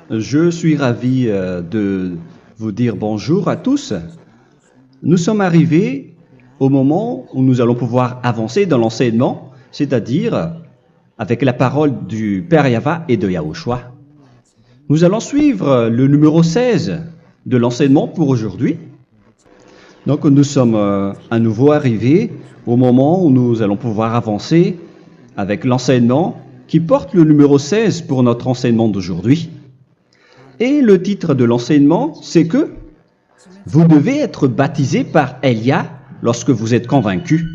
Je suis ravi de vous dire bonjour à tous. Nous sommes arrivés au moment où nous allons pouvoir avancer dans l'enseignement, c'est-à-dire avec la parole du Père Yava et de Yahushua. Nous allons suivre le numéro 16 de l'enseignement pour aujourd'hui. Donc nous sommes à nouveau arrivés au moment où nous allons pouvoir avancer avec l'enseignement qui porte le numéro 16 pour notre enseignement d'aujourd'hui. Et le titre de l'enseignement, c'est que vous devez être baptisé par Elia lorsque vous êtes convaincu.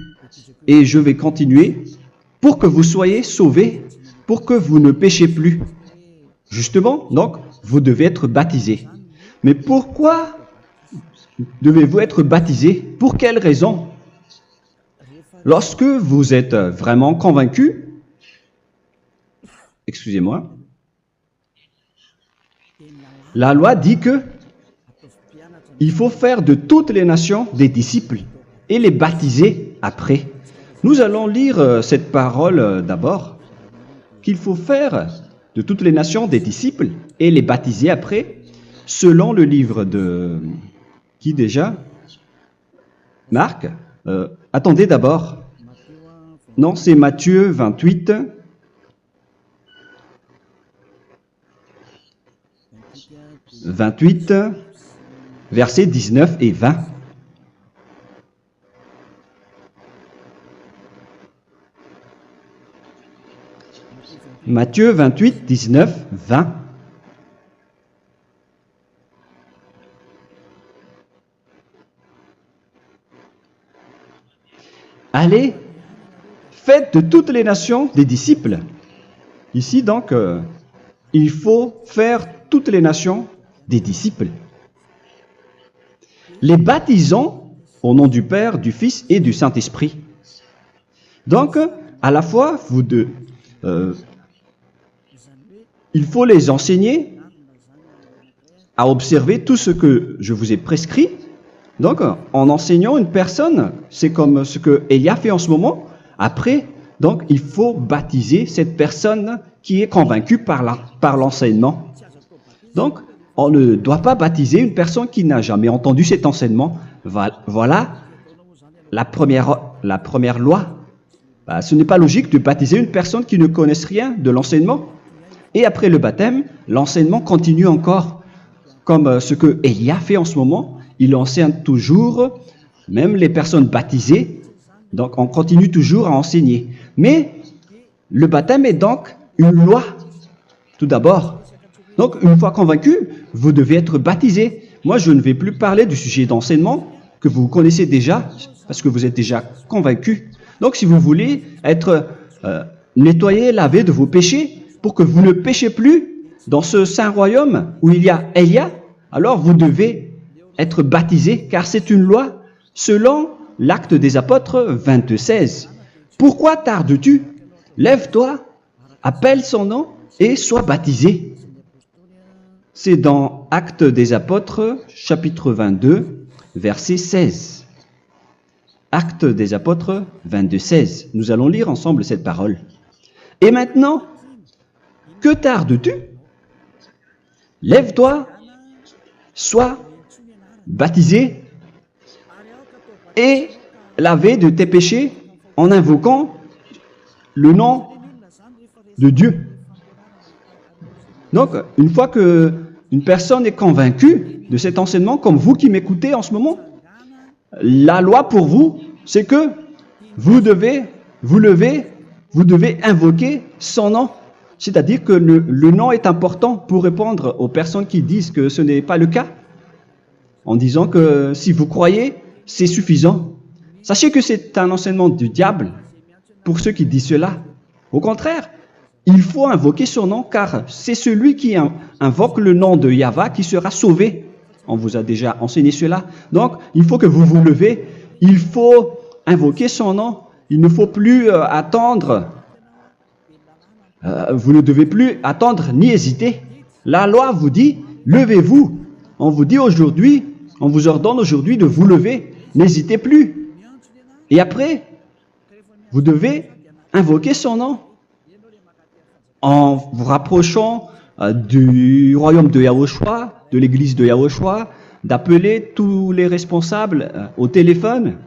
Et je vais continuer pour que vous soyez sauvés, pour que vous ne péchez plus. Justement, donc, vous devez être baptisé. Mais pourquoi devez-vous être baptisé? Pour quelle raison? Lorsque vous êtes vraiment convaincu, excusez-moi, la loi dit que il faut faire de toutes les nations des disciples et les baptiser après. Nous allons lire cette parole d'abord, qu'il faut faire de toutes les nations des disciples et les baptiser après, selon le livre de... Qui déjà? Marc. Attendez d'abord. Non, c'est Matthieu 28. Versets 19 et 20. Matthieu 28, 19, 20. Allez, faites de toutes les nations des disciples. Ici donc, il faut faire toutes les nations des disciples. Les baptisons au nom du Père, du Fils et du Saint-Esprit. Donc, à la fois, il faut les enseigner à observer tout ce que je vous ai prescrit. Donc, en enseignant une personne, c'est comme ce que Elia fait en ce moment. Après, donc, il faut baptiser cette personne qui est convaincue par l'enseignement. Donc, on ne doit pas baptiser une personne qui n'a jamais entendu cet enseignement. Voilà la première loi. Ce n'est pas logique de baptiser une personne qui ne connaisse rien de l'enseignement. Et après le baptême, l'enseignement continue encore, comme ce que Elia fait en ce moment. Il enseigne toujours, même les personnes baptisées. Donc, on continue toujours à enseigner. Mais le baptême est donc une loi, tout d'abord. Donc, une fois convaincu, vous devez être baptisé. Moi, je ne vais plus parler du sujet d'enseignement que vous connaissez déjà, parce que vous êtes déjà convaincu. Donc, si vous voulez être nettoyé, lavé de vos péchés, pour que vous ne péchez plus dans ce saint royaume où il y a Elia, alors vous devez être baptisé, car c'est une loi selon l'Acte des Apôtres 26. Pourquoi tardes-tu? Lève-toi, appelle son nom et sois baptisé. C'est dans Actes des Apôtres, chapitre 22, verset 16. Actes des Apôtres 22, 16. Nous allons lire ensemble cette parole. Et maintenant, que tardes-tu? Lève-toi, sois baptisé et lavé de tes péchés en invoquant le nom de Dieu. Donc, une fois que une personne est convaincue de cet enseignement, comme vous qui m'écoutez en ce moment, la loi pour vous, c'est que vous devez invoquer son nom. C'est-à-dire que le nom est important pour répondre aux personnes qui disent que ce n'est pas le cas, en disant que si vous croyez, c'est suffisant. Sachez que c'est un enseignement du diable pour ceux qui disent cela. Au contraire, il faut invoquer son nom, car c'est celui qui invoque le nom de Yahva qui sera sauvé. On vous a déjà enseigné cela. Donc, il faut que vous vous levez. Il faut invoquer son nom. Il ne faut plus attendre. Vous ne devez plus attendre ni hésiter. La loi vous dit, levez-vous. On vous dit aujourd'hui, on vous ordonne aujourd'hui de vous lever. N'hésitez plus. Et après, vous devez invoquer son nom en vous rapprochant du royaume de Yahushua, de l'église de Yahushua, d'appeler tous les responsables au téléphone,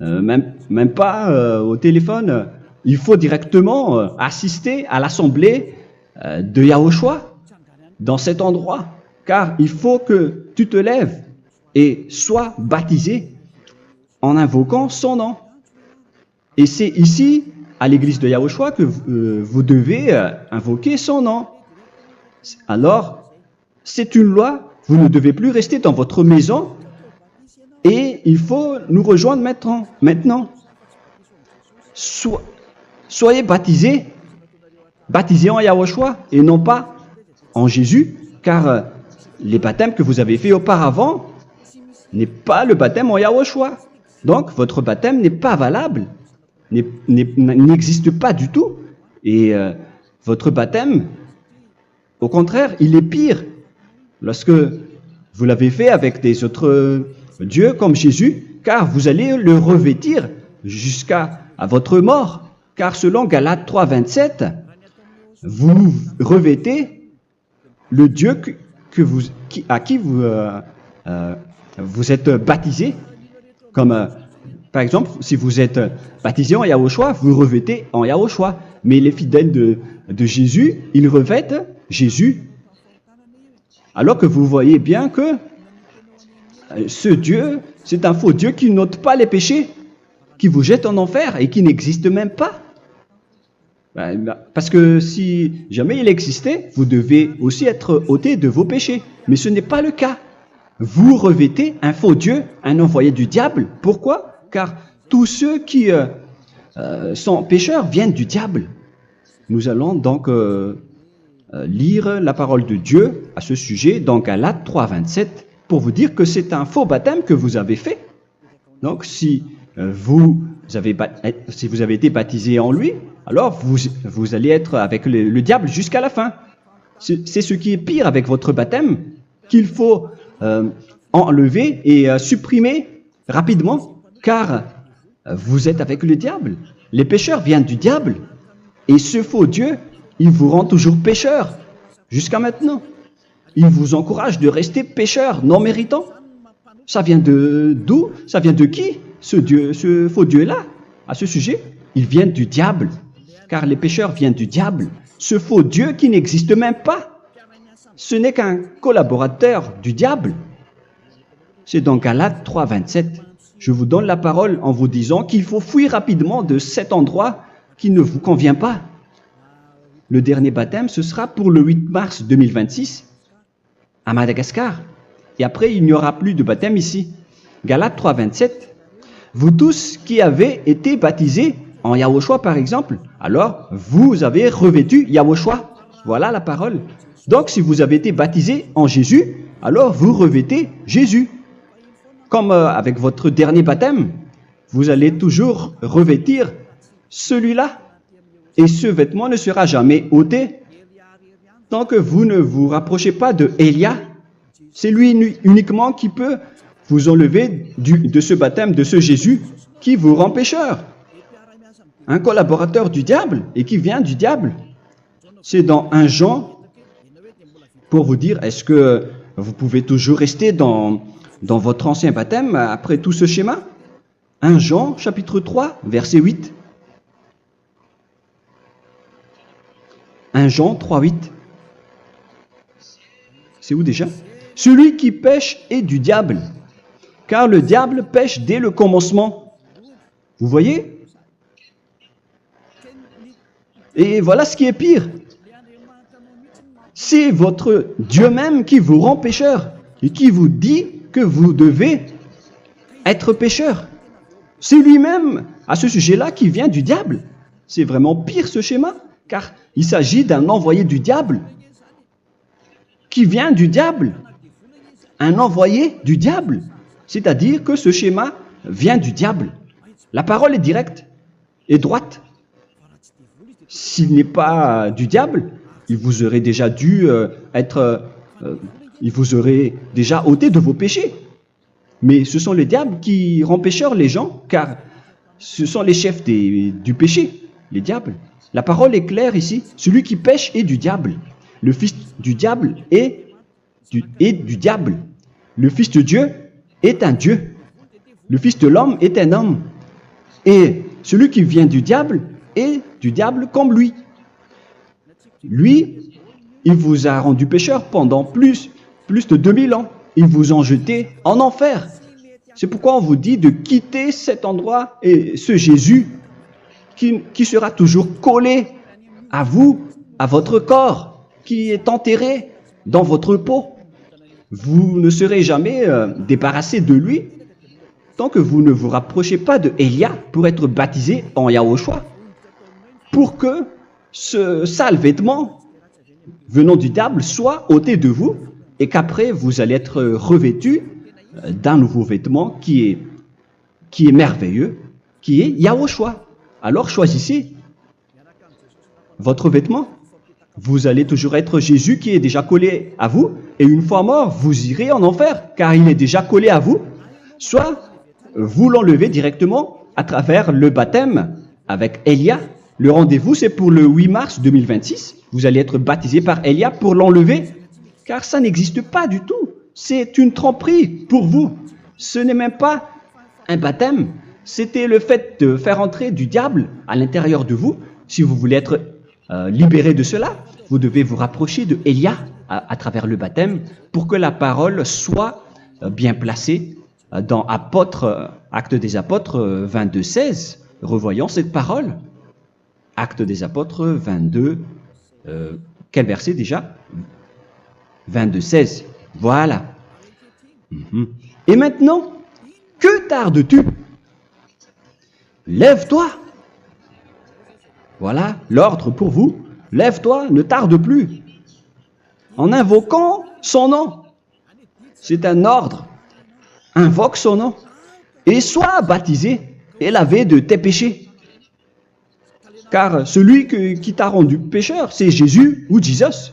même pas au téléphone. Il faut directement assister à l'assemblée de Yahushua dans cet endroit, car il faut que tu te lèves et sois baptisé en invoquant son nom. Et c'est ici, à l'église de Yahushua, que vous devez invoquer son nom. Alors, c'est une loi, vous ne devez plus rester dans votre maison et il faut nous rejoindre maintenant. Soyez baptisés en Yahushua et non pas en Jésus, car les baptêmes que vous avez faits auparavant n'est pas le baptême en Yahushua. Donc, votre baptême n'est pas valable, n'existe pas du tout. Et votre baptême, au contraire, il est pire lorsque vous l'avez fait avec des autres dieux comme Jésus, car vous allez le revêtir jusqu'à votre mort. Car selon Galates 3, 27, vous revêtez le Dieu à qui vous êtes baptisé. Comme par exemple, si vous êtes baptisé en Yahushua, vous revêtez en Yahushua. Mais les fidèles de Jésus, ils revêtent Jésus. Alors que vous voyez bien que ce Dieu, c'est un faux Dieu qui n'ôte pas les péchés, qui vous jette en enfer et qui n'existe même pas. Parce que si jamais il existait, vous devez aussi être ôté de vos péchés. Mais ce n'est pas le cas. Vous revêtez un faux Dieu, un envoyé du diable. Pourquoi? Car tous ceux qui sont pécheurs viennent du diable. Nous allons donc lire la parole de Dieu à ce sujet dans Galates 3, 27 pour vous dire que c'est un faux baptême que vous avez fait. Donc si vous avez été baptisé en lui, alors vous allez être avec le diable jusqu'à la fin. C'est ce qui est pire avec votre baptême qu'il faut enlever et supprimer rapidement, car vous êtes avec le diable. Les pécheurs viennent du diable, et ce faux Dieu, il vous rend toujours pécheur, jusqu'à maintenant. Il vous encourage de rester pécheur, non méritant. Ça vient d'où? Ça vient de qui, ce faux Dieu-là? À ce sujet, il vient du diable, car les pécheurs viennent du diable. Ce faux Dieu qui n'existe même pas, ce n'est qu'un collaborateur du diable. C'est dans Galates 3, 27. Je vous donne la parole en vous disant qu'il faut fuir rapidement de cet endroit qui ne vous convient pas. Le dernier baptême, ce sera pour le 8 mars 2026 à Madagascar. Et après, il n'y aura plus de baptême ici. Galates 3, 27. Vous tous qui avez été baptisés en Yahushua, par exemple, alors vous avez revêtu Yahushua. Voilà la parole. Donc, si vous avez été baptisé en Jésus, alors vous revêtez Jésus. Comme avec votre dernier baptême, vous allez toujours revêtir celui-là. Et ce vêtement ne sera jamais ôté tant que vous ne vous rapprochez pas de Élia. C'est lui uniquement qui peut vous enlever de ce baptême, de ce Jésus qui vous rend pécheur. Un collaborateur du diable et qui vient du diable. C'est dans 1 Jean, pour vous dire, est-ce que vous pouvez toujours rester dans votre ancien baptême après tout ce schéma? 1 Jean, chapitre 3, verset 8. 1 Jean 3, 8. C'est où déjà? Celui qui pêche est du diable, car le diable pêche dès le commencement. Vous voyez? Et voilà ce qui est pire. C'est votre Dieu même qui vous rend pécheur et qui vous dit que vous devez être pécheur. C'est lui-même, à ce sujet-là, qui vient du diable. C'est vraiment pire ce schéma, car il s'agit d'un envoyé du diable, qui vient du diable. Un envoyé du diable. C'est-à-dire que ce schéma vient du diable. La parole est directe et droite. S'il n'est pas du diable, il vous aurait déjà dû il vous aurait déjà ôté de vos péchés. Mais ce sont les diables qui rendent pécheurs les gens, car ce sont les chefs du péché, les diables. La parole est claire ici, celui qui pêche est du diable. le fils du diable est du diable. Le fils de Dieu est un Dieu. Le fils de l'homme est un homme. Et celui qui vient du diable est du diable comme lui. Lui, il vous a rendu pécheur pendant plus de 2000 ans. Il vous a jeté en enfer. C'est pourquoi on vous dit de quitter cet endroit et ce Jésus qui sera toujours collé à vous, à votre corps, qui est enterré dans votre peau. Vous ne serez jamais débarrassé de lui tant que vous ne vous rapprochez pas de Élia pour être baptisé en Yahushua, pour que ce sale vêtement venant du diable soit ôté de vous et qu'après vous allez être revêtu d'un nouveau vêtement qui est merveilleux, qui est Yahushua. Alors choisissez votre vêtement. Vous allez toujours être Jésus qui est déjà collé à vous, et une fois mort, vous irez en enfer, car il est déjà collé à vous. Soit vous l'enlevez directement à travers le baptême avec Élia. Le rendez-vous, c'est pour le 8 mars 2026. Vous allez être baptisé par Élia pour l'enlever, car ça n'existe pas du tout. C'est une tromperie pour vous. Ce n'est même pas un baptême. C'était le fait de faire entrer du diable à l'intérieur de vous. Si vous voulez être libéré de cela, vous devez vous rapprocher de Élia à travers le baptême pour que la parole soit bien placée dans Actes des Apôtres 22:16. Revoyons cette parole. Actes des Apôtres 22, quel verset déjà? 22:16. Voilà. Et maintenant, que tardes-tu? Lève-toi. Voilà l'ordre pour vous. Lève-toi, ne tarde plus. En invoquant son nom. C'est un ordre. Invoque son nom. Et sois baptisé et lavé de tes péchés. Car celui qui t'a rendu pécheur, c'est Jésus ou Jesus.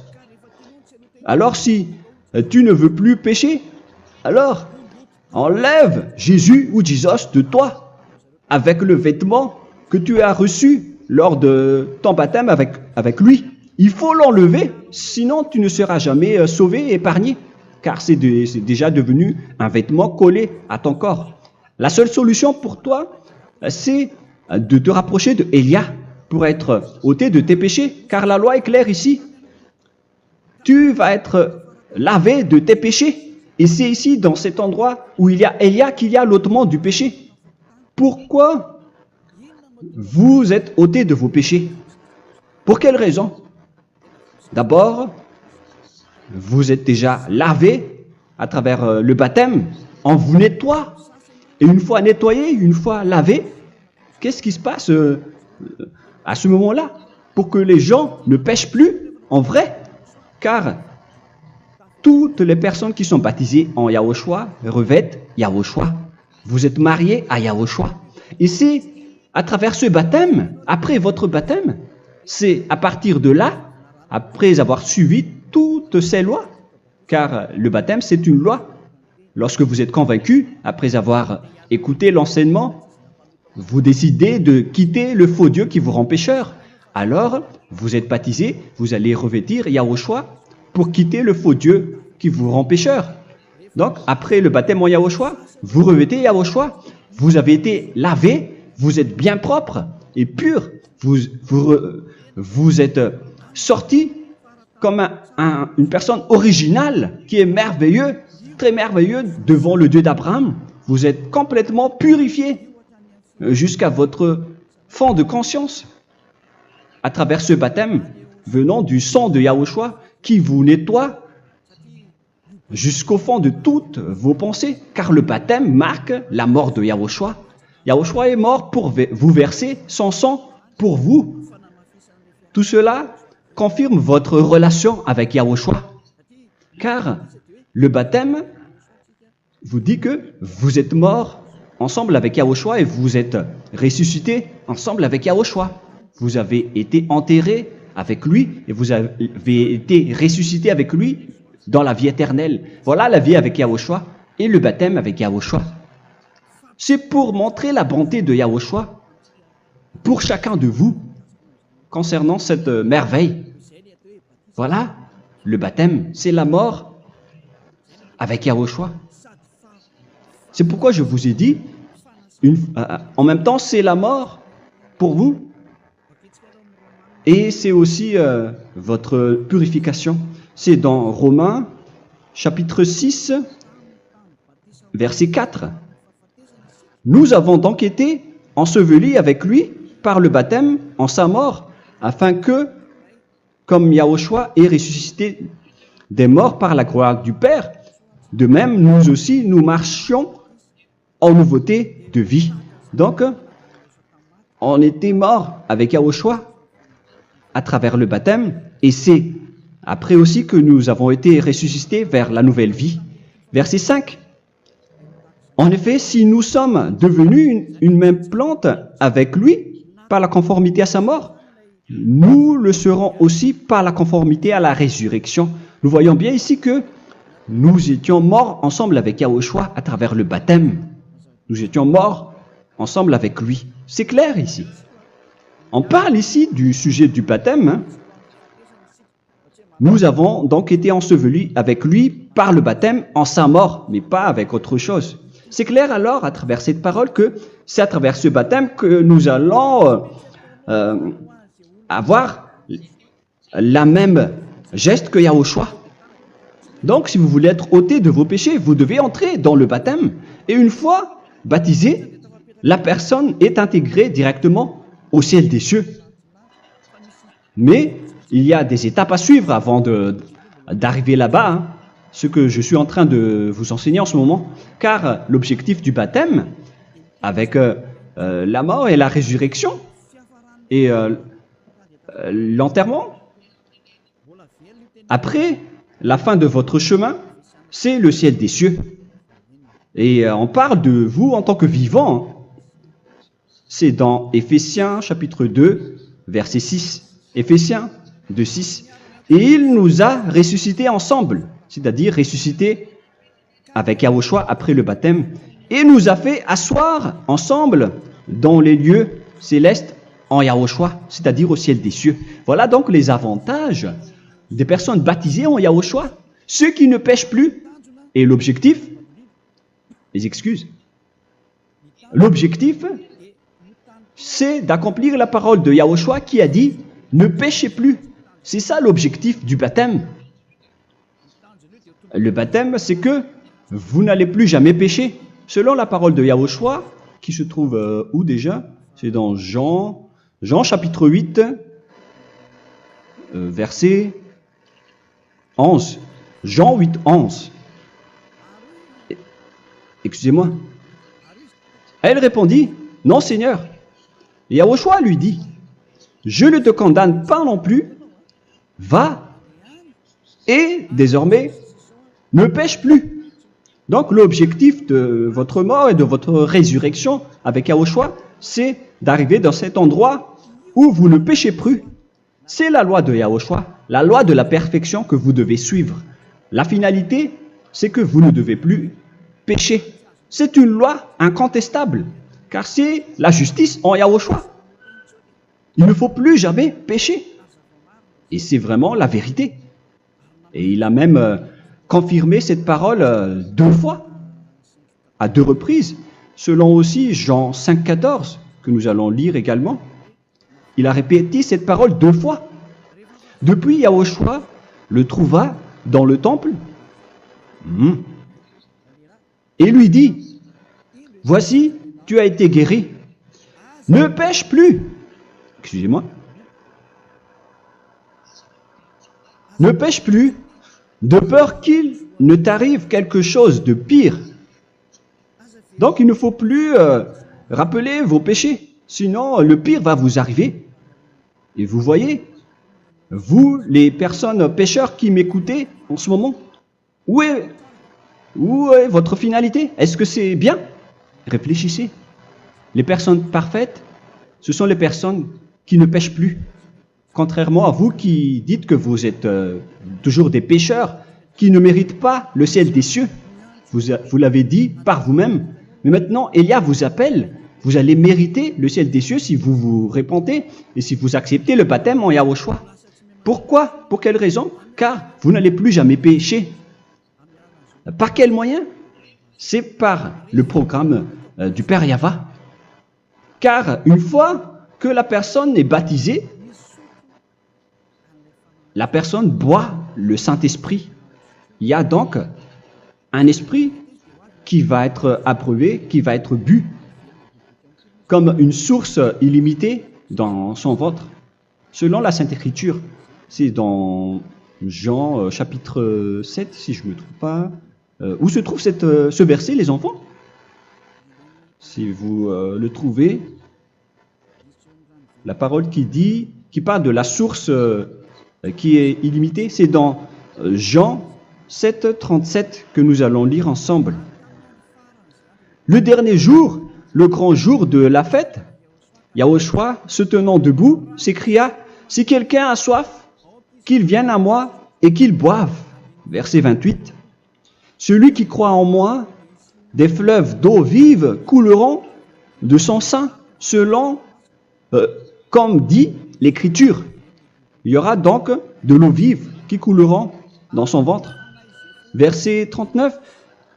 Alors si tu ne veux plus pécher, alors enlève Jésus ou Jesus de toi avec le vêtement que tu as reçu lors de ton baptême avec lui. Il faut l'enlever, sinon tu ne seras jamais sauvé, épargné, car c'est déjà devenu un vêtement collé à ton corps. La seule solution pour toi, c'est de te rapprocher de Élia pour être ôté de tes péchés, car la loi est claire ici. Tu vas être lavé de tes péchés, et c'est ici, dans cet endroit où il y a Élia, qu'il y a l'ôtement du péché. Pourquoi vous êtes ôté de vos péchés? Pour quelle raison? D'abord, vous êtes déjà lavé à travers le baptême. On vous nettoie. Et une fois nettoyé, une fois lavé, qu'est-ce qui se passe à ce moment-là? Pour que les gens ne pêchent plus en vrai. Car toutes les personnes qui sont baptisées en Yahushua revêtent Yahushua. Vous êtes mariés à Yahushua. Et c'est à travers ce baptême, après votre baptême, c'est à partir de là, après avoir suivi toutes ces lois, car le baptême c'est une loi. Lorsque vous êtes convaincu, après avoir écouté l'enseignement, vous décidez de quitter le faux Dieu qui vous rend pécheur. Alors, vous êtes baptisé, vous allez revêtir Yahushua pour quitter le faux Dieu qui vous rend pécheur. Donc, après le baptême en Yahushua, vous revêtez Yahushua. Vous avez été lavé, vous êtes bien propre et pur. Vous êtes sorti comme une personne originale qui est merveilleux, très merveilleux devant le Dieu d'Abraham. Vous êtes complètement purifié jusqu'à votre fond de conscience à travers ce baptême venant du sang de Yahushua qui vous nettoie jusqu'au fond de toutes vos pensées, car le baptême marque la mort de Yahushua. Yahushua est mort pour vous verser son sang pour vous. Tout cela confirme votre relation avec Yahushua, car le baptême vous dit que vous êtes mort ensemble avec Yahushua et vous êtes ressuscité ensemble avec Yahushua. Vous avez été enterré avec lui et vous avez été ressuscité avec lui dans la vie éternelle. Voilà la vie avec Yahushua et le baptême avec Yahushua. C'est pour montrer la bonté de Yahushua pour chacun de vous concernant cette merveille. Voilà le baptême, c'est la mort avec Yahushua. C'est pourquoi je vous ai dit, en même temps, c'est la mort pour vous. Et c'est aussi votre purification. C'est dans Romains, chapitre 6, verset 4. Nous avons donc été ensevelis avec lui par le baptême en sa mort, afin que, comme Yahushua est ressuscité des morts par la gloire du Père, de même, nous aussi, nous marchions en nouveauté de vie. Donc, on était morts avec Yahushua à travers le baptême, et c'est après aussi que nous avons été ressuscités vers la nouvelle vie. Verset 5. En effet, si nous sommes devenus une même plante avec lui par la conformité à sa mort, nous le serons aussi par la conformité à la résurrection. Nous voyons bien ici que nous étions morts ensemble avec Yahushua à travers le baptême. Nous étions morts ensemble avec lui. C'est clair ici. On parle ici du sujet du baptême. Nous avons donc été ensevelis avec lui par le baptême en sa mort, mais pas avec autre chose. C'est clair alors à travers cette parole que c'est à travers ce baptême que nous allons avoir la même geste que Yahushua. Donc si vous voulez être ôté de vos péchés, vous devez entrer dans le baptême. Et une fois baptisé, la personne est intégrée directement au ciel des cieux. Mais il y a des étapes à suivre avant d'arriver là-bas, ce que je suis en train de vous enseigner en ce moment, car l'objectif du baptême, avec la mort et la résurrection, et l'enterrement, après la fin de votre chemin, c'est le ciel des cieux. Et on parle de vous en tant que vivant. C'est dans Éphésiens chapitre 2, verset 6. Éphésiens 2, 6. Et il nous a ressuscités ensemble, c'est-à-dire ressuscités avec Yahushua après le baptême, et nous a fait asseoir ensemble dans les lieux célestes en Yahushua, c'est-à-dire au ciel des cieux. Voilà donc les avantages des personnes baptisées en Yahushua, ceux qui ne pêchent plus. Et l'objectif, les excuses, l'objectif, c'est d'accomplir la parole de Yahushua qui a dit « Ne péchez plus ». C'est ça l'objectif du baptême. Le baptême, c'est que vous n'allez plus jamais pécher. Selon la parole de Yahushua, qui se trouve où déjà? C'est dans Jean chapitre 8, verset 11. Jean 8, 11. Excusez-moi. Elle répondit, « Non, Seigneur. » Et Yahushua lui dit, « Je ne te condamne pas non plus. Va et désormais ne pêche plus. » Donc l'objectif de votre mort et de votre résurrection avec Yahushua, c'est d'arriver dans cet endroit où vous ne péchez plus. C'est la loi de Yahushua, la loi de la perfection que vous devez suivre. La finalité, c'est que vous ne devez plus pécher. C'est une loi incontestable, car c'est la justice en Yahushua. Il ne faut plus jamais pécher. Et c'est vraiment la vérité. Et il a même confirmé cette parole 2 fois, à 2 reprises, selon aussi Jean 5, 14, que nous allons lire également. Il a répété cette parole 2 fois. Depuis, Yahushua le trouva dans le temple et lui dit, « Voici, tu as été guéri. Ne pêche plus. » Excusez-moi. Ne pêche plus, de peur qu'il ne t'arrive quelque chose de pire. Donc, il ne faut plus rappeler vos péchés, sinon le pire va vous arriver. Et vous voyez, vous, les personnes pécheurs qui m'écoutez en ce moment, où est votre finalité? Est-ce que c'est bien? Réfléchissez. Les personnes parfaites, ce sont les personnes qui ne pêchent plus. Contrairement à vous qui dites que vous êtes toujours des pécheurs, qui ne méritent pas le ciel des cieux. Vous l'avez dit par vous-même. Mais maintenant, Élia vous appelle. Vous allez mériter le ciel des cieux si vous vous repentez et si vous acceptez le baptême en Yahushua. Pourquoi? Pour quelle raison? car vous n'allez plus jamais pécher. Par quel moyen? C'est par le programme du Père Yahva. Car une fois que la personne est baptisée, la personne boit le Saint-Esprit. Il y a donc un esprit qui va être approuvé, qui va être bu, comme une source illimitée dans son ventre, selon la Sainte Écriture. C'est dans Jean chapitre 7, si je ne me trompe pas. Où se trouve ce verset, les enfants? Si vous le trouvez, la parole qui parle de la source qui est illimitée, c'est dans Jean 7, 37 que nous allons lire ensemble. Le dernier jour, le grand jour de la fête, Yahushua, se tenant debout, s'écria, « Si quelqu'un a soif, qu'il vienne à moi et qu'il boive. » Verset 28. « Celui qui croit en moi, des fleuves d'eau vive couleront de son sein, selon, comme dit l'Écriture. » Il y aura donc de l'eau vive qui couleront dans son ventre. Verset 39.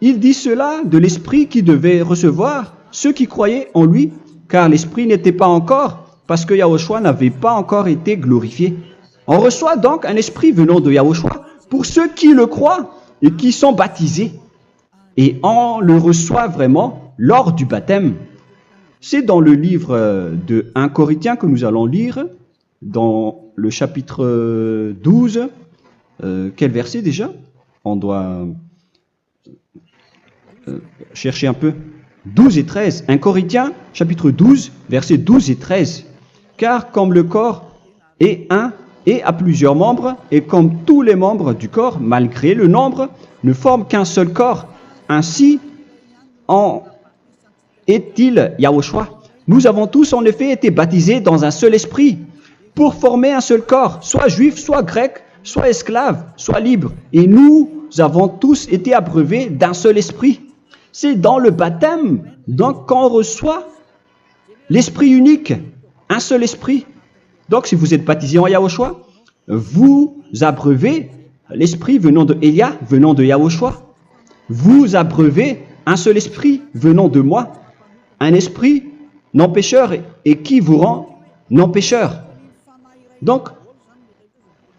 Il dit cela de l'Esprit qui devait recevoir ceux qui croyaient en lui, car l'Esprit n'était pas encore, parce que Yahushua n'avait pas encore été glorifié. On reçoit donc un Esprit venant de Yahushua pour ceux qui le croient et qui sont baptisés. Et on le reçoit vraiment lors du baptême. C'est dans le livre de 1 Corinthiens que nous allons lire, dans le chapitre 12. Quel verset déjà? On doit chercher un peu. 12 et 13. 1 Corinthiens, chapitre 12, versets 12 et 13. Car comme le corps est un et a plusieurs membres, et comme tous les membres du corps, malgré le nombre, ne forment qu'un seul corps, ainsi en est-il Yahushua. Nous avons tous en effet été baptisés dans un seul esprit, pour former un seul corps, soit juif, soit grec, soit esclave, soit libre. Et nous avons tous été abreuvés d'un seul esprit. C'est dans le baptême, donc, qu'on reçoit l'esprit unique, un seul esprit. Donc, si vous êtes baptisé en Yahushua, vous abreuvez l'esprit venant de Elia, venant de Yahushua. Vous abreuvez un seul esprit venant de moi, un esprit non pécheur et qui vous rend non pécheur. Donc,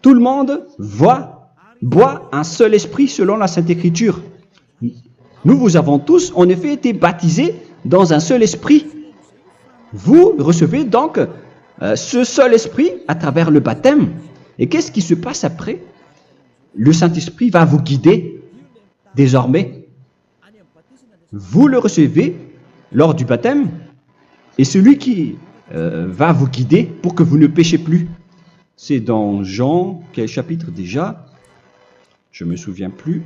tout le monde boit un seul esprit selon la Sainte Écriture. Nous avons tous en effet été baptisés dans un seul esprit. Vous recevez donc ce seul esprit à travers le baptême. Et qu'est-ce qui se passe après? Le Saint-Esprit va vous guider désormais. Vous le recevez lors du baptême et celui qui va vous guider pour que vous ne péchez plus. C'est dans Jean, quel chapitre déjà? Je ne me souviens plus.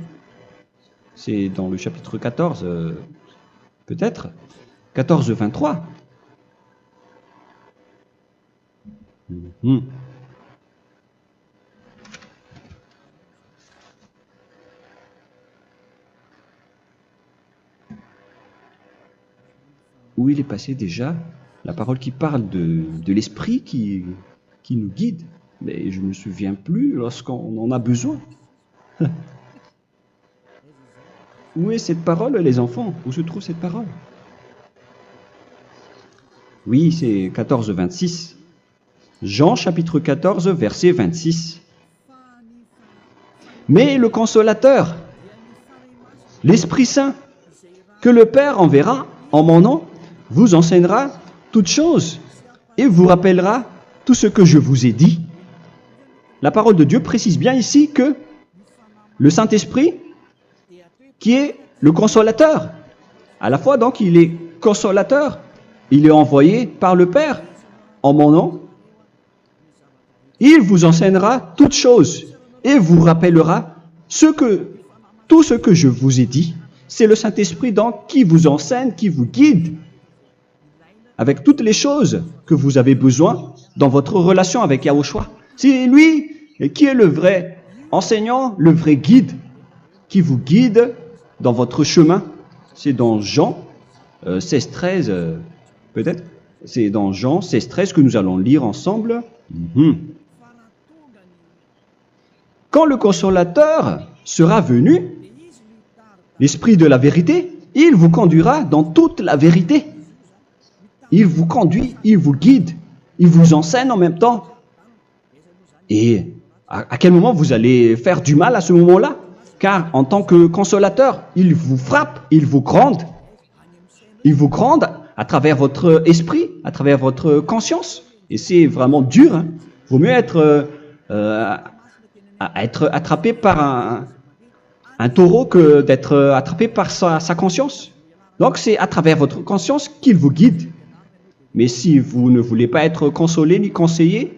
C'est dans le chapitre 14, peut-être. 14, 23. Où il est passé déjà? La parole qui parle de l'esprit qui nous guide. Mais je ne me souviens plus lorsqu'on en a besoin. Où est cette parole, les enfants? Où se trouve cette parole? Oui, c'est 14, 26. Jean, chapitre 14, verset 26. Mais le Consolateur, l'Esprit Saint, que le Père enverra en mon nom, vous enseignera toutes choses et vous rappellera tout ce que je vous ai dit. La parole de Dieu précise bien ici que le Saint-Esprit, qui est le consolateur, à la fois donc il est consolateur, il est envoyé par le Père en mon nom, il vous enseignera toutes choses et vous rappellera tout ce que je vous ai dit. C'est le Saint-Esprit donc qui vous enseigne, qui vous guide avec toutes les choses que vous avez besoin dans votre relation avec Yahushua. C'est lui qui est le vrai enseignant, le vrai guide, qui vous guide dans votre chemin. C'est dans Jean 16, 13, peut-être. C'est dans Jean 16, 13 que nous allons lire ensemble. Quand le consolateur sera venu, l'Esprit de la vérité, il vous conduira dans toute la vérité. Il vous conduit, il vous guide, il vous enseigne en même temps. Et à quel moment vous allez faire du mal à ce moment-là? Car en tant que consolateur, il vous frappe, il vous gronde. Il vous gronde à travers votre esprit, à travers votre conscience. Et c'est vraiment dur. Hein. Il vaut mieux être attrapé par un taureau que d'être attrapé par sa conscience. Donc c'est à travers votre conscience qu'il vous guide. Mais si vous ne voulez pas être consolé ni conseillé,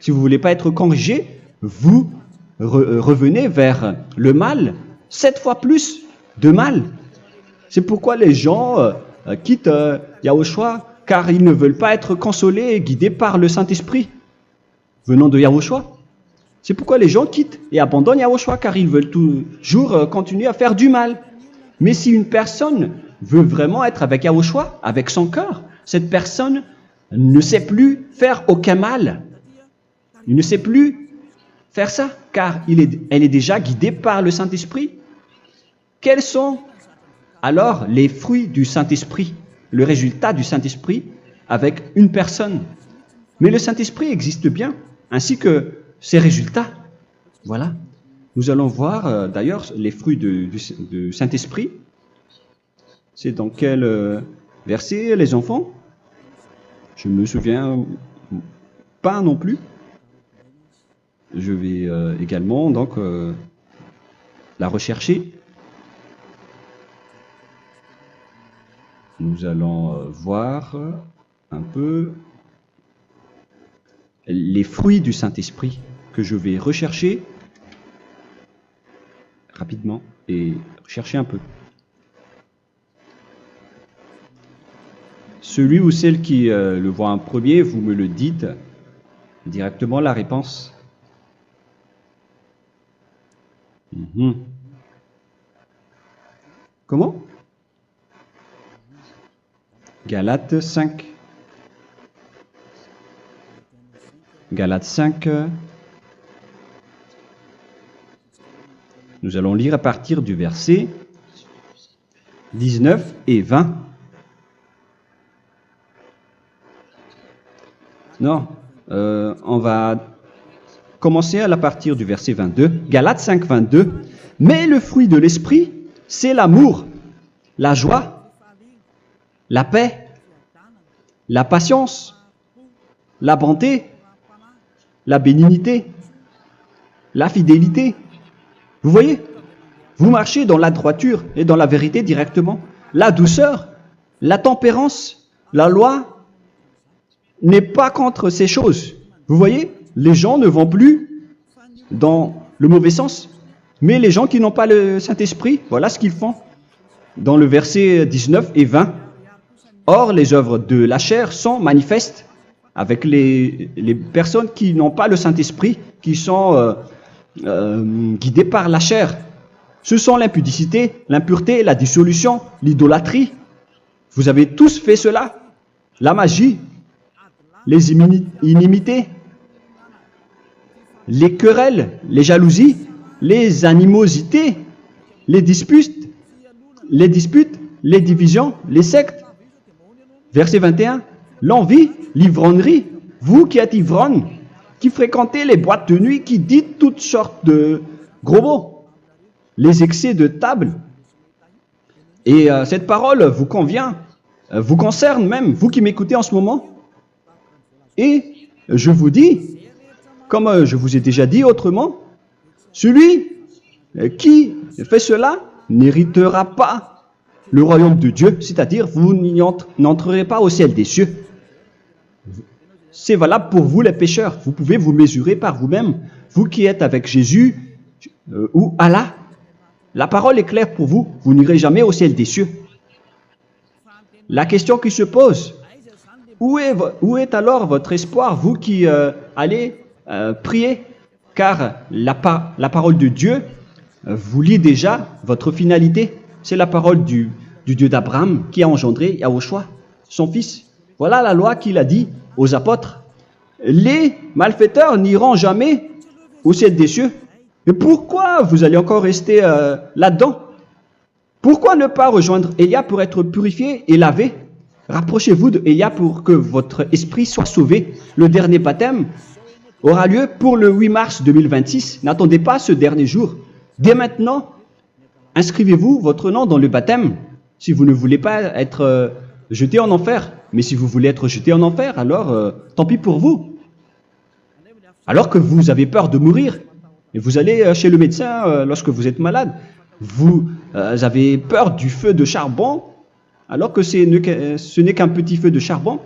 si vous ne voulez pas être corrigé, vous revenez vers le mal, 7 fois plus de mal. C'est pourquoi les gens quittent Yahushua, car ils ne veulent pas être consolés et guidés par le Saint-Esprit venant de Yahushua. C'est pourquoi les gens quittent et abandonnent Yahushua, car ils veulent toujours continuer à faire du mal. Mais si une personne veut vraiment être avec Yahushua, avec son cœur, cette personne ne sait plus faire aucun mal. Il ne sait plus faire ça, car elle est déjà guidée par le Saint-Esprit. Quels sont alors les fruits du Saint-Esprit, le résultat du Saint-Esprit avec une personne? Mais le Saint-Esprit existe bien, ainsi que ses résultats. Voilà. Nous allons voir d'ailleurs les fruits du Saint-Esprit. C'est dans quel verset, les enfants? Je ne me souviens pas non plus. Je vais également donc la rechercher. Nous allons voir un peu les fruits du Saint-Esprit que je vais rechercher rapidement et rechercher un peu. Celui ou celle qui le voit en premier, vous me le dites directement la réponse. Comment? Galates 5. Galates 5. Nous allons lire à partir du verset 19 et 20. Non, on va commencer à partir du verset 22. Galates 5, 22. Mais le fruit de l'esprit, c'est l'amour, la joie, la paix, la patience, la bonté, la bénignité, la fidélité. Vous voyez, vous marchez dans la droiture et dans la vérité directement. La douceur, la tempérance, la loi n'est pas contre ces choses. Vous voyez, les gens ne vont plus dans le mauvais sens. Mais les gens qui n'ont pas le Saint-Esprit, voilà ce qu'ils font. Dans le verset 19 et 20. Or, les œuvres de la chair sont manifestes avec les personnes qui n'ont pas le Saint-Esprit, qui sont guidées par la chair. Ce sont l'impudicité, l'impureté, la dissolution, l'idolâtrie. Vous avez tous fait cela. La magie, les inimités, les querelles, les jalousies, les animosités, les disputes, les divisions, les sectes. Verset 21, l'envie, l'ivrognerie, vous qui êtes ivrognes, qui fréquentez les boîtes de nuit, qui dites toutes sortes de gros mots, les excès de table. Et cette parole vous convient, vous concerne même, vous qui m'écoutez en ce moment. Et je vous dis, comme je vous ai déjà dit autrement, celui qui fait cela n'héritera pas le royaume de Dieu, c'est-à-dire vous n'entrerez pas au ciel des cieux. C'est valable pour vous les pécheurs. Vous pouvez vous mesurer par vous-même, vous qui êtes avec Jésus ou Allah. La parole est claire pour vous, vous n'irez jamais au ciel des cieux. La question qui se pose, où est alors votre espoir, vous qui allez prier? Car la parole de Dieu vous lit déjà votre finalité. C'est la parole du Dieu d'Abraham qui a engendré Yahushua, son fils. Voilà la loi qu'il a dit aux apôtres. Les malfaiteurs n'iront jamais au ciel des cieux. Mais pourquoi vous allez encore rester là-dedans? Pourquoi ne pas rejoindre Élia pour être purifié et lavé? Rapprochez-vous de Élia pour que votre esprit soit sauvé. Le dernier baptême aura lieu pour le 8 mars 2026. N'attendez pas ce dernier jour. Dès maintenant, inscrivez-vous votre nom dans le baptême si vous ne voulez pas être jeté en enfer. Mais si vous voulez être jeté en enfer, alors tant pis pour vous. Alors que vous avez peur de mourir, et vous allez chez le médecin lorsque vous êtes malade, vous avez peur du feu de charbon, alors que ce n'est qu'un petit feu de charbon.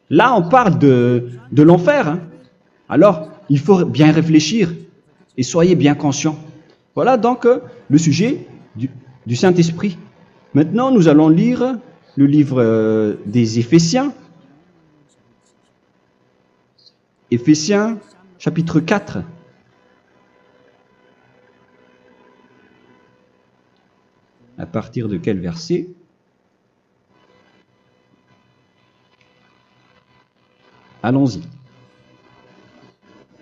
Là, on parle de l'enfer. Hein. Alors, il faut bien réfléchir et soyez bien conscients. Voilà donc le sujet du Saint-Esprit. Maintenant, nous allons lire le livre des Éphésiens. Éphésiens, chapitre 4. À partir de quel verset? Allons-y.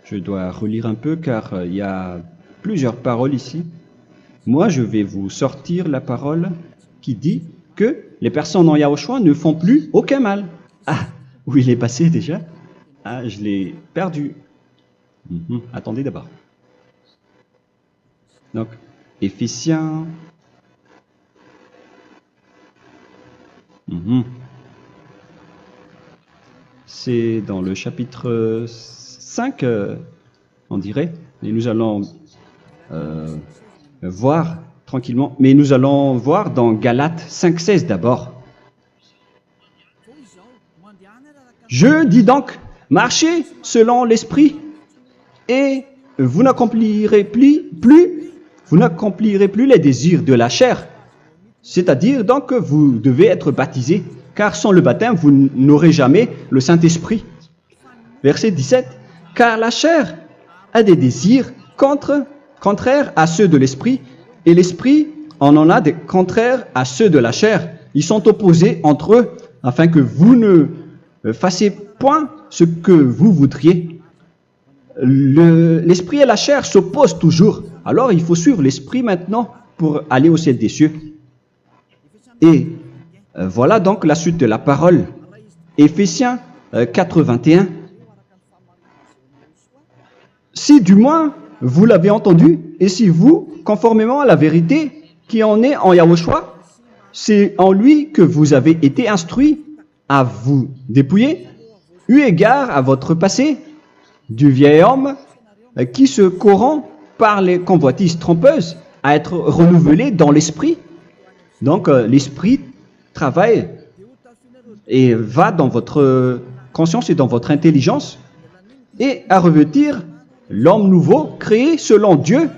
Je dois relire un peu car il y a plusieurs paroles ici. Moi, je vais vous sortir la parole qui dit que les personnes en Yahushua ne font plus aucun mal. Ah, où il est passé déjà? Ah, je l'ai perdu. Attendez d'abord. Donc, Éphésiens. C'est dans le chapitre 5, on dirait. Et nous allons voir tranquillement. Mais nous allons voir dans Galates 5,16 d'abord. Je dis donc, marchez selon l'esprit et vous n'accomplirez plus les désirs de la chair. C'est-à-dire donc que vous devez être baptisé, car sans le baptême, vous n'aurez jamais le Saint-Esprit. Verset 17. Car la chair a des désirs contraires à ceux de l'esprit, et l'esprit en a des contraires à ceux de la chair. Ils sont opposés entre eux, afin que vous ne fassiez point ce que vous voudriez. L'esprit et la chair s'opposent toujours. Alors il faut suivre l'esprit maintenant pour aller au ciel des cieux. Et voilà donc la suite de la parole. Éphésiens 4:21. Si du moins vous l'avez entendu, et si vous, conformément à la vérité qui en est en Yahushua, c'est en lui que vous avez été instruits à vous dépouiller, eu égard à votre passé, du vieil homme qui se corrompt par les convoitises trompeuses, à être renouvelé dans l'esprit. Donc l'esprit travaille et va dans votre conscience et dans votre intelligence et à revêtir l'homme nouveau créé selon Dieu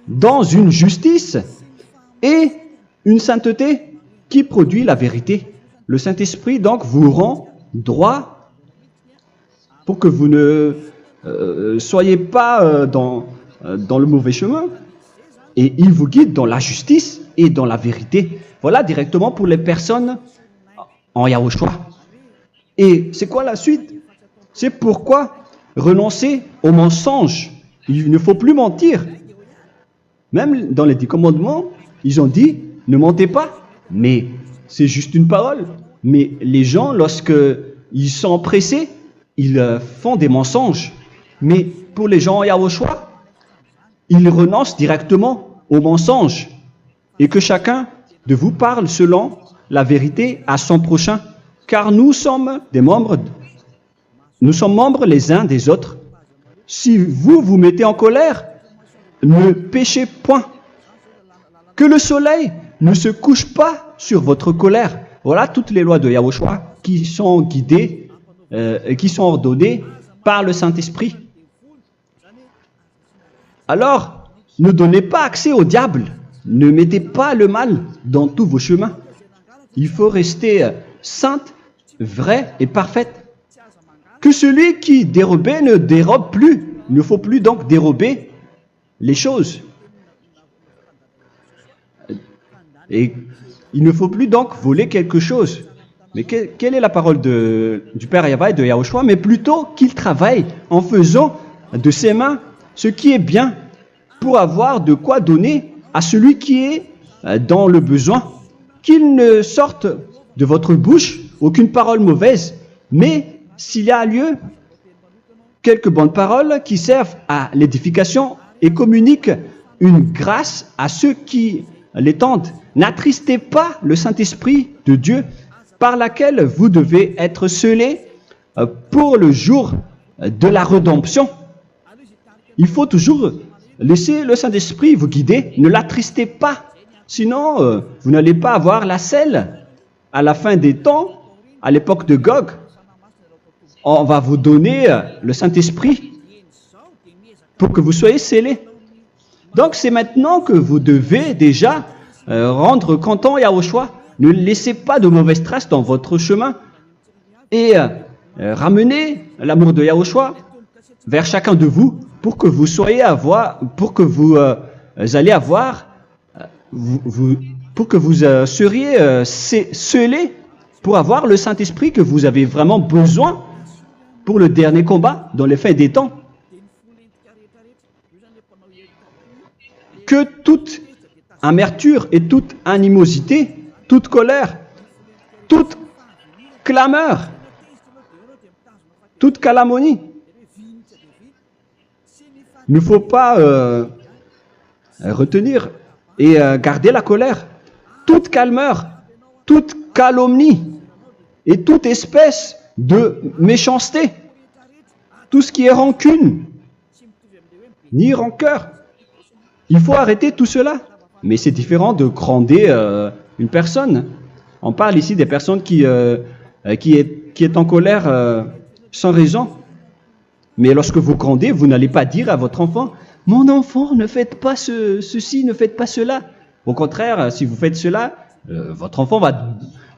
dans une justice et une sainteté qui produit la vérité. Le Saint-Esprit donc vous rend droit pour que vous ne soyez pas dans le mauvais chemin et il vous guide dans la justice et dans la vérité. Voilà directement pour les personnes en Yahushua. Et c'est quoi la suite? C'est pourquoi renoncer au mensonge. Il ne faut plus mentir. Même dans les 10 commandements, ils ont dit ne mentez pas. Mais c'est juste une parole. Mais les gens, lorsqu'ils sont pressés, ils font des mensonges. Mais pour les gens en Yahushua, ils renoncent directement au mensonge. Et que chacun de vous parle selon la vérité à son prochain. Car nous sommes des membres. Nous sommes membres les uns des autres. Si vous vous mettez en colère, ne péchez point. Que le soleil ne se couche pas sur votre colère. Voilà toutes les lois de Yahushua qui sont guidées, qui sont ordonnées par le Saint-Esprit. Alors, ne donnez pas accès au diable. Ne mettez pas le mal dans tous vos chemins. Il faut rester sainte, vraie et parfaite. Que celui qui dérobait ne dérobe plus. Il ne faut plus donc dérober les choses. Et il ne faut plus donc voler quelque chose. Mais quelle est la parole du Père Yahweh et de Yahushua? Mais plutôt qu'il travaille en faisant de ses mains ce qui est bien pour avoir de quoi donner à celui qui est dans le besoin. Qu'il ne sorte de votre bouche aucune parole mauvaise, mais s'il y a lieu, quelques bonnes paroles qui servent à l'édification et communiquent une grâce à ceux qui l'étendent. N'attristez pas le Saint-Esprit de Dieu par laquelle vous devez être scellés pour le jour de la rédemption. Il faut toujours laisser le Saint-Esprit vous guider, ne l'attristez pas, sinon vous n'allez pas avoir la selle. À la fin des temps, à l'époque de Gog, on va vous donner le Saint-Esprit pour que vous soyez scellés. Donc c'est maintenant que vous devez déjà rendre content Yahushua. Ne laissez pas de mauvaises traces dans votre chemin et ramenez l'amour de Yahushua vers chacun de vous pour que vous soyez seriez scellés pour avoir le Saint-Esprit que vous avez vraiment besoin pour le dernier combat dans les fins des temps. Que toute amertume et toute animosité, toute colère, toute clameur, toute calomnie, il ne faut pas retenir et garder la colère. Toute calmeur, toute calomnie et toute espèce de méchanceté, tout ce qui est rancune, ni rancœur. Il faut arrêter tout cela. Mais c'est différent de gronder une personne. On parle ici des personnes qui est en colère sans raison. Mais lorsque vous grondez, vous n'allez pas dire à votre enfant « Mon enfant, ne faites pas ceci, ne faites pas cela ». Au contraire, si vous faites cela, votre enfant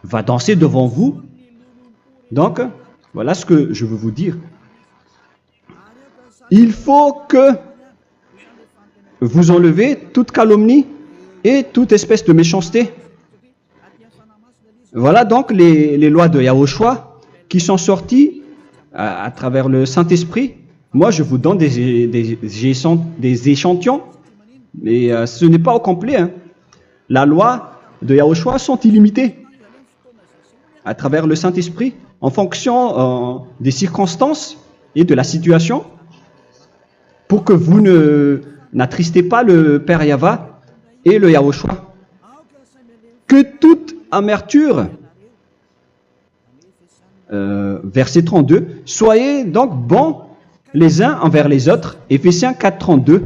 va danser devant vous. Donc, voilà ce que je veux vous dire. Il faut que vous enlevez toute calomnie et toute espèce de méchanceté. Voilà donc les lois de Yahushua qui sont sorties à travers le Saint-Esprit. Moi, je vous donne des échantillons, mais ce n'est pas au complet. Hein. La loi de Yahushua sont illimitées à travers le Saint-Esprit en fonction des circonstances et de la situation pour que vous n'attristez pas le Père Yahva et le Yahushua. Que toute amertume, verset 32, soyez donc bons les uns envers les autres, Éphésiens 4, 32,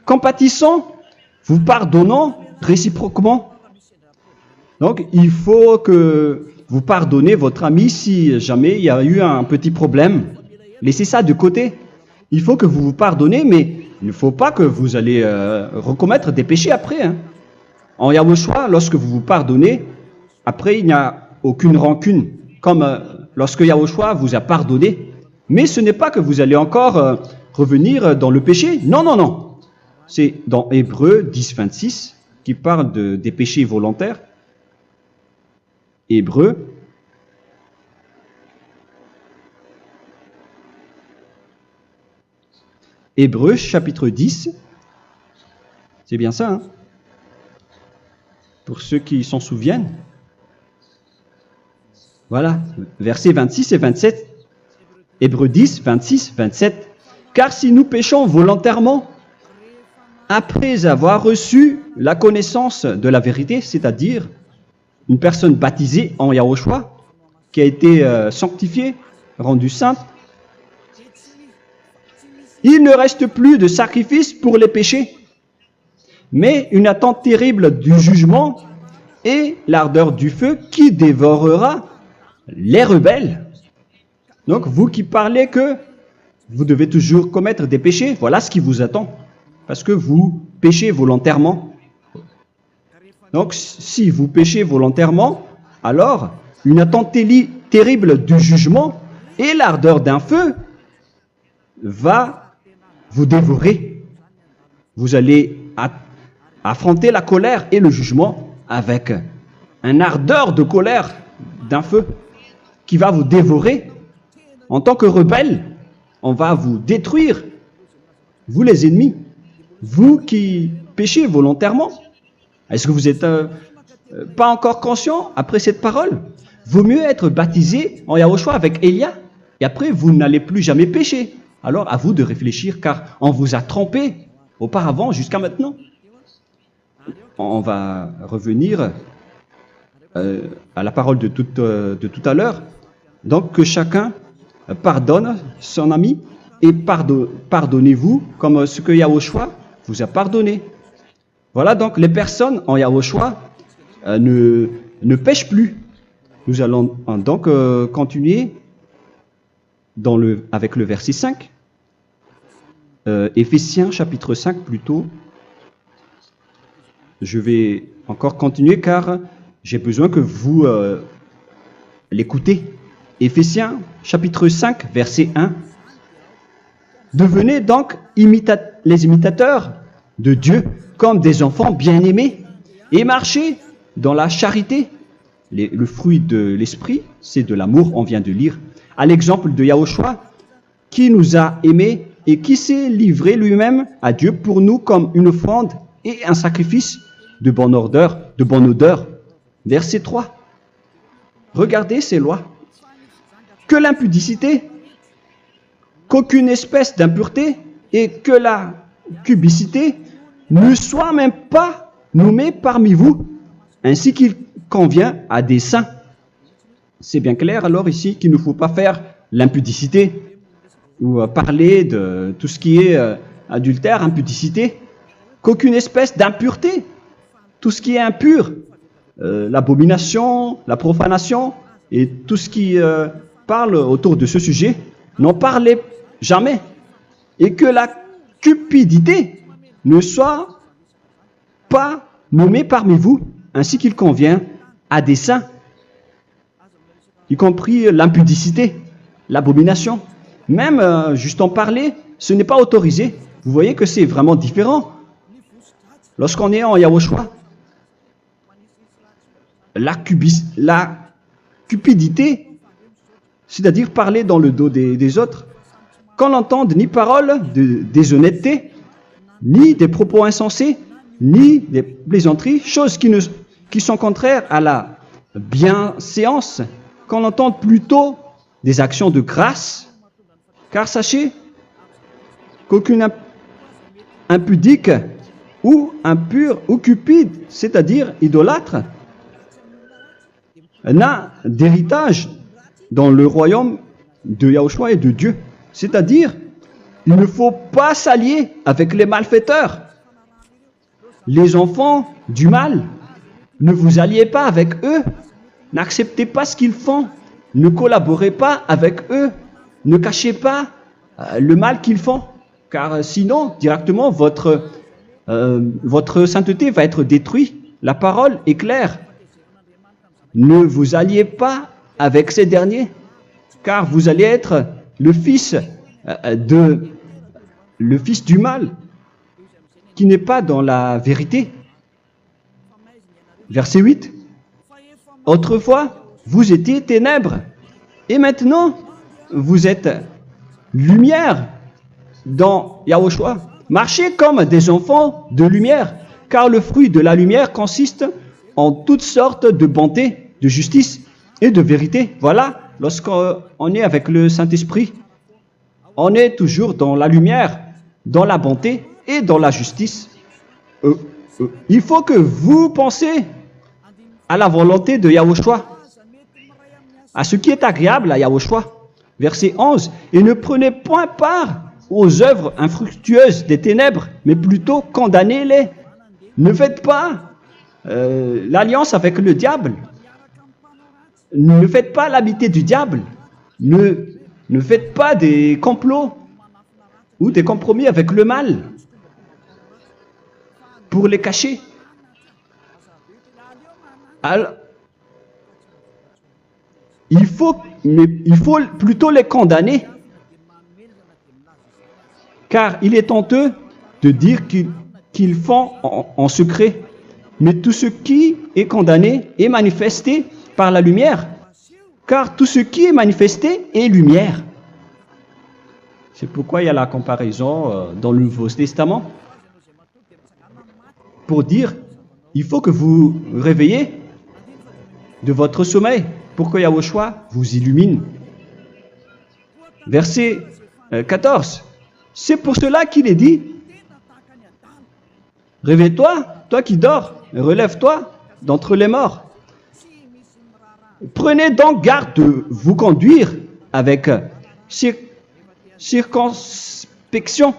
compatissant, vous pardonnant réciproquement. Donc, il faut que vous pardonnez votre ami si jamais il y a eu un petit problème. Laissez ça de côté. Il faut que vous vous pardonnez, mais il ne faut pas que vous allez recommettre des péchés après. Hein. En Yahushua, lorsque vous vous pardonnez, après il n'y a aucune rancune, comme lorsque Yahushua vous a pardonné. Mais ce n'est pas que vous allez encore revenir dans le péché. Non, non, non. C'est dans Hébreux 10, 26 qui parle des péchés volontaires. Hébreux. Hébreux chapitre 10. C'est bien ça, hein? Pour ceux qui s'en souviennent. Voilà, versets 26 et 27. Hébreux 10, 26, 27. Car si nous péchons volontairement, après avoir reçu la connaissance de la vérité, c'est-à-dire une personne baptisée en Yahushua, qui a été sanctifiée, rendue sainte, il ne reste plus de sacrifice pour les péchés, mais une attente terrible du jugement et l'ardeur du feu qui dévorera les rebelles. Donc, vous qui parlez que vous devez toujours commettre des péchés, voilà ce qui vous attend, parce que vous péchez volontairement. Donc, si vous péchez volontairement, alors une attente terrible du jugement et l'ardeur d'un feu va vous dévorer. Vous allez affronter la colère et le jugement avec une ardeur de colère d'un feu qui va vous dévorer. En tant que rebelle, on va vous détruire vous les ennemis, vous qui péchez volontairement. Est-ce que vous n'êtes pas encore conscient après cette parole? Vaut mieux être baptisé en Yahushua avec Elia, et après vous n'allez plus jamais pécher. Alors à vous de réfléchir, car on vous a trompé auparavant jusqu'à maintenant. On va revenir à la parole de tout à l'heure. Donc que chacun pardonne son ami et pardonnez-vous comme ce que Yahushua vous a pardonné. Voilà donc les personnes en Yahushua ne pêchent plus. Nous allons donc continuer avec le verset 5. Éphésiens chapitre 5 plutôt. Je vais encore continuer car j'ai besoin que vous l'écoutez. Éphésiens chapitre 5 verset 1. Devenez donc les imitateurs de Dieu comme des enfants bien-aimés et marchez dans la charité. Le fruit de l'esprit, c'est de l'amour, on vient de lire, à l'exemple de Yahushua qui nous a aimés et qui s'est livré lui-même à Dieu pour nous comme une offrande et un sacrifice de bonne odeur. Verset 3. Regardez ces lois. Que l'impudicité, qu'aucune espèce d'impureté et que la cubicité ne soit même pas nommée parmi vous, ainsi qu'il convient à des saints. C'est bien clair alors ici qu'il ne faut pas faire l'impudicité ou parler de tout ce qui est adultère, impudicité, qu'aucune espèce d'impureté, tout ce qui est impur, l'abomination, la profanation et tout ce qui parle autour de ce sujet, n'en parlez jamais. Et que la cupidité ne soit pas nommée parmi vous, ainsi qu'il convient à des saints, y compris l'impudicité, l'abomination. Même juste en parler, ce n'est pas autorisé. Vous voyez que c'est vraiment différent. Lorsqu'on est en Yahushua, la cupidité, c'est-à-dire parler dans le dos des autres, qu'on n'entende ni parole de déshonnêteté, ni des propos insensés, ni des plaisanteries, choses qui sont contraires à la bienséance, qu'on entende plutôt des actions de grâce, car sachez qu'aucune impudique ou impure ou cupide, c'est-à-dire idolâtre, n'a d'héritage dans le royaume de Yahushua et de Dieu. C'est-à-dire, il ne faut pas s'allier avec les malfaiteurs. Les enfants du mal, ne vous alliez pas avec eux. N'acceptez pas ce qu'ils font. Ne collaborez pas avec eux. Ne cachez pas le mal qu'ils font. Car sinon, directement, votre sainteté va être détruite. La parole est claire. Ne vous alliez pas avec ces derniers, car vous allez être le fils du mal, qui n'est pas dans la vérité. Verset 8. Autrefois, vous étiez ténèbres, et maintenant, vous êtes lumière dans Yahushua. Marchez comme des enfants de lumière, car le fruit de la lumière consiste en toutes sortes de bonté, de justice et de vérité. Voilà, lorsqu'on est avec le Saint-Esprit, on est toujours dans la lumière, dans la bonté et dans la justice. Il faut que vous pensiez à la volonté de Yahushua, à ce qui est agréable à Yahushua. Verset 11. Et ne prenez point part aux œuvres infructueuses des ténèbres, mais plutôt condamnez-les. Ne faites pas l'alliance avec le diable. Ne faites pas l'amitié du diable. Ne faites pas des complots ou des compromis avec le mal pour les cacher. Alors, il faut plutôt les condamner, car il est honteux de dire qu'ils font en secret. Mais tout ce qui est condamné est manifesté par la lumière, car tout ce qui est manifesté est lumière. C'est pourquoi il y a la comparaison dans le Nouveau Testament pour dire il faut que vous réveillez de votre sommeil pour que Yahushua vous illumine. Verset 14. C'est pour cela qu'il est dit réveille-toi, toi qui dors, relève-toi d'entre les morts. Prenez donc garde de vous conduire avec circonspection.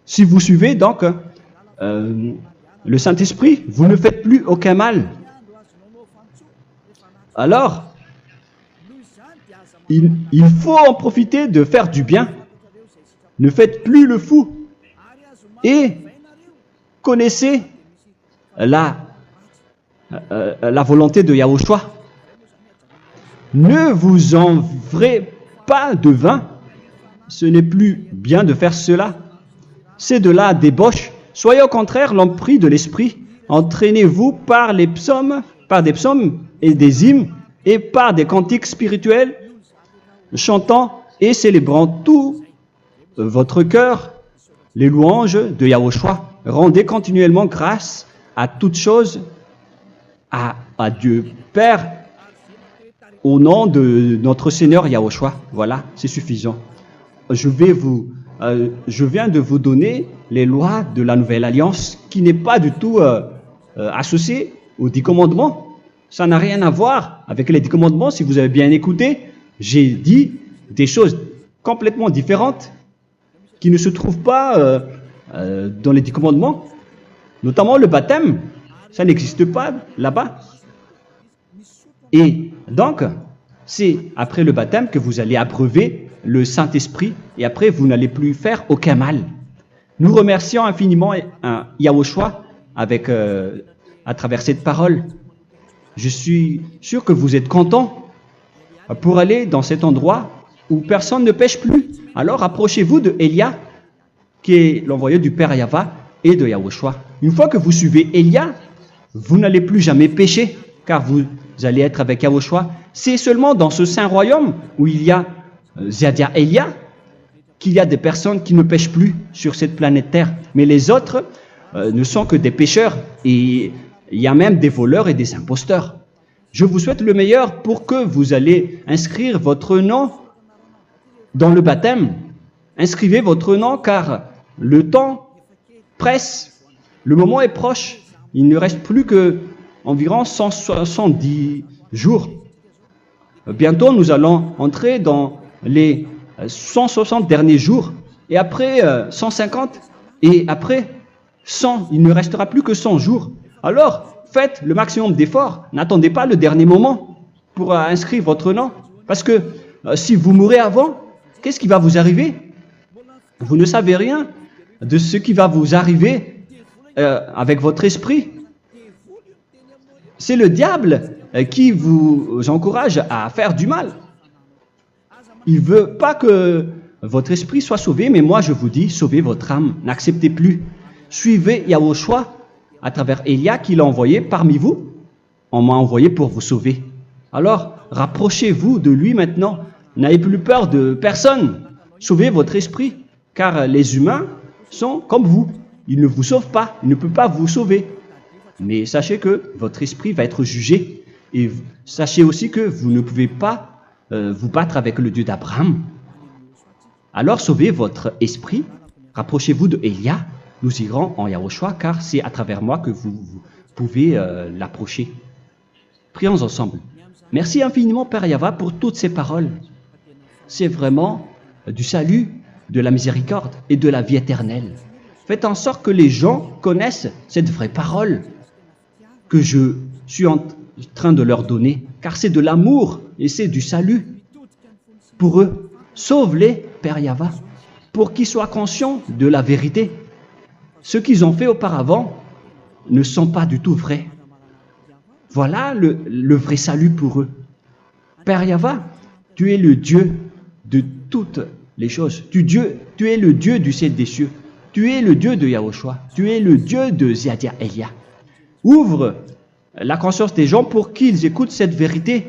Si vous suivez donc le Saint-Esprit, vous ne faites plus aucun mal. Alors, il faut en profiter de faire du bien. Ne faites plus le fou. Et connaissez la volonté de Yahushua. Ne vous envrez pas de vin. Ce n'est plus bien de faire cela. C'est de la débauche. Soyez au contraire l'empris de l'esprit. Entraînez-vous par des psaumes et des hymnes et par des cantiques spirituels, chantant et célébrant tout votre cœur les louanges de Yahushua. Rendez continuellement grâce à toutes choses à Dieu Père au nom de notre Seigneur Yahushua. Voilà, c'est suffisant. Je viens de vous donner les lois de la Nouvelle Alliance qui n'est pas du tout associée aux 10 commandements. Ça n'a rien à voir avec les 10 commandements. Si vous avez bien écouté, j'ai dit des choses complètement différentes qui ne se trouvent pas dans les 10 commandements. Notamment le baptême, ça n'existe pas là-bas. Et donc, c'est après le baptême que vous allez abreuver le Saint-Esprit et après vous n'allez plus faire aucun mal. Nous remercions infiniment Yahushua à travers cette parole. Je suis sûr que vous êtes contents pour aller dans cet endroit où personne ne pêche plus. Alors approchez-vous de Élia, qui est l'envoyé du Père Yahva et de Yahushua. Une fois que vous suivez Élia, vous n'allez plus jamais pécher, car vous allez être avec Yahushua. C'est seulement dans ce saint royaume où il y a Ziadia Elia qu'il y a des personnes qui ne pêchent plus sur cette planète Terre. Mais les autres ne sont que des pécheurs et il y a même des voleurs et des imposteurs. Je vous souhaite le meilleur pour que vous allez inscrire votre nom dans le baptême. Inscrivez votre nom car le temps presse, le moment est proche. Il ne reste plus que environ 170 jours. Bientôt, nous allons entrer dans les 160 derniers jours et après 150 et après 100. Il ne restera plus que 100 jours. Alors, faites le maximum d'efforts. N'attendez pas le dernier moment pour inscrire votre nom. Parce que si vous mourrez avant, qu'est-ce qui va vous arriver? Vous ne savez rien de ce qui va vous arriver avec votre esprit. C'est le diable qui vous encourage à faire du mal. Il ne veut pas que votre esprit soit sauvé, mais moi je vous dis, sauvez votre âme, n'acceptez plus. Suivez Yahushua à travers Élia qu'il a envoyé parmi vous. On m'a envoyé pour vous sauver. Alors, rapprochez-vous de lui maintenant. N'ayez plus peur de personne. Sauvez votre esprit, car les humains sont comme vous. Ils ne vous sauvent pas, ils ne peuvent pas vous sauver. Mais sachez que votre esprit va être jugé. Et sachez aussi que vous ne pouvez pas vous battre avec le Dieu d'Abraham. Alors sauvez votre esprit, rapprochez-vous de Élia. Nous irons en Yahushua, car c'est à travers moi que vous pouvez l'approcher. Prions ensemble. Merci infiniment, Père Yahva, pour toutes ces paroles. C'est vraiment du salut, de la miséricorde et de la vie éternelle. Faites en sorte que les gens connaissent cette vraie parole que je suis en train de leur donner, car c'est de l'amour et c'est du salut pour eux. Sauve-les, Père Yahva, pour qu'ils soient conscients de la vérité. Ce qu'ils ont fait auparavant ne sont pas du tout vrais. Voilà le vrai salut pour eux. Père Yahva, tu es le Dieu de toutes les choses. Tu es le Dieu du ciel des cieux. Tu es le Dieu de Yahushua. Tu es le Dieu de Ziadia Elia. Ouvre la conscience des gens pour qu'ils écoutent cette vérité,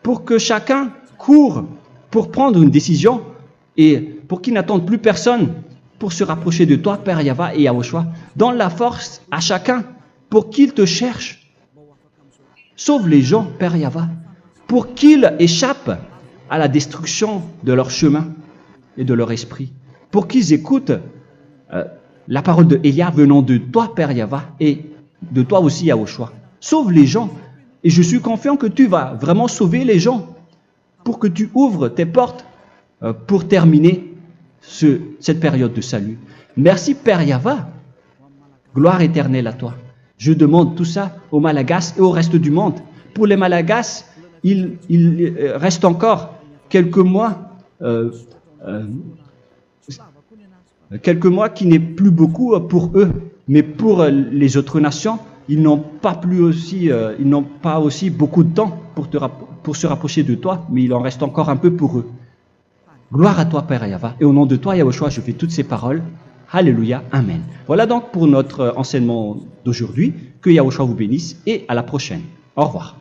pour que chacun court pour prendre une décision et pour qu'ils n'attendent plus personne pour se rapprocher de toi, Père Yahweh et Yahushua. Donne la force à chacun pour qu'ils te cherchent. Sauve les gens, Père Yahweh, pour qu'ils échappent à la destruction de leur chemin et de leur esprit, pour qu'ils écoutent la parole de Elia venant de toi, Père Yahweh, et de toi aussi, Yahushua. Sauve les gens, et je suis confiant que tu vas vraiment sauver les gens, pour que tu ouvres tes portes pour terminer cette période de salut. Merci, Père Yahweh. Gloire éternelle à toi. Je demande tout ça aux Malagasy et au reste du monde. Pour les Malagasy, il reste encore quelques mois qui n'est plus beaucoup pour eux, mais pour les autres nations, ils n'ont pas aussi beaucoup de temps pour se rapprocher de toi, mais il en reste encore un peu pour eux. Gloire à toi, Père Yahweh, et au nom de toi, Yahushua, je fais toutes ces paroles. Alléluia, Amen. Voilà donc pour notre enseignement d'aujourd'hui. Que Yahushua vous bénisse et à la prochaine. Au revoir.